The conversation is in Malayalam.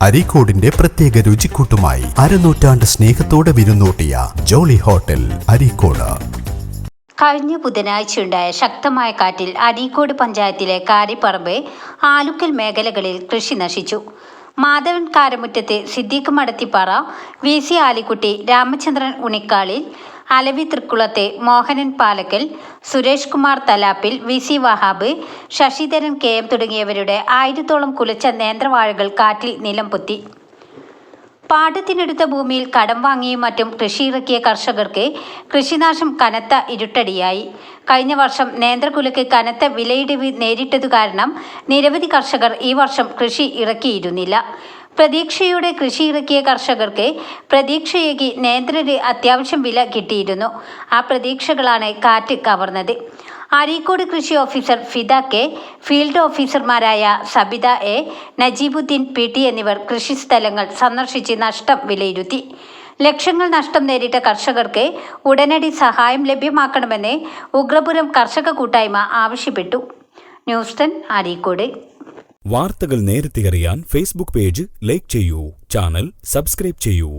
അരീക്കോടിന്റെ പ്രത്യേക രുചിക്കൂട്ടുമായി അരനൂറ്റാണ്ട് സ്നേഹത്തോടെ വിരുന്നൂട്ടിയ ജോളി ഹോട്ടൽ അരീക്കോട്. കഴിഞ്ഞ ബുധനാഴ്ചയുണ്ടായ ശക്തമായ കാറ്റിൽ അരീക്കോട് പഞ്ചായത്തിലെ കാരിപ്പറമ്പ്, ആലുക്കൽ മേഖലകളിൽ കൃഷി നശിച്ചു. Madhavan Karamuttath, Siddique Madathippara, V C Alikutty, Ramachandran Unikkalil, Alavi Thrikkulath, Mohanan Palakkal, Suresh Kumar Thalappil, V C Wahab, Sasidharan K M തുടങ്ങിയവരുടെ 1000-ഓളം കുലച്ച നേന്ത്രവാഴകൾ കാറ്റിൽ നിലം പൊത്തി. പാട്ടത്തിനെടുത്ത ഭൂമിയിൽ കടം വാങ്ങിയും മറ്റും കൃഷിയിറക്കിയ കർഷകർക്ക് കൃഷിനാശം കനത്ത ഇരുട്ടടിയായി. കഴിഞ്ഞ വർഷം നേന്ത്രക്കുലയ്ക്ക് കനത്ത വിലയിടിവ് നേരിട്ടതു കാരണം നിരവധി കർഷകർ ഈ വർഷം കൃഷി ഇറക്കിയിരുന്നില്ല. പ്രതീക്ഷയോടെ കൃഷി ഇറക്കിയ കർഷകർക്ക് പ്രതീക്ഷയേകി നേന്ത്രന് അത്യാവശ്യം വില കിട്ടിയിരുന്നു. ആ പ്രതീക്ഷകളാണ് കാറ്റ് കവർന്നത്. അരീക്കോട് കൃഷി ഓഫീസർ ഫിദ കെ, ഫീൽഡ് ഓഫീസർമാരായ Sabitha A, Najeebuddin P T എന്നിവർ കൃഷിസ്ഥലങ്ങൾ സന്ദർശിച്ച് നഷ്ടം വിലയിരുത്തി. ലക്ഷങ്ങൾ നഷ്ടം നേരിട്ട കർഷകർക്ക് ഉടനടി സഹായം ലഭ്യമാക്കണമെന്ന് ഉഗ്രപുരം കർഷക കൂട്ടായ്മ ആവശ്യപ്പെട്ടു. ന്യൂസ് 10 അരീക്കോട്. വാർത്തകൾ നേരത്തെ അറിയാൻ ഫേസ്ബുക്ക് പേജ് ലൈക്ക് ചെയ്യൂ, ചാനൽ സബ്സ്ക്രൈബ് ചെയ്യൂ.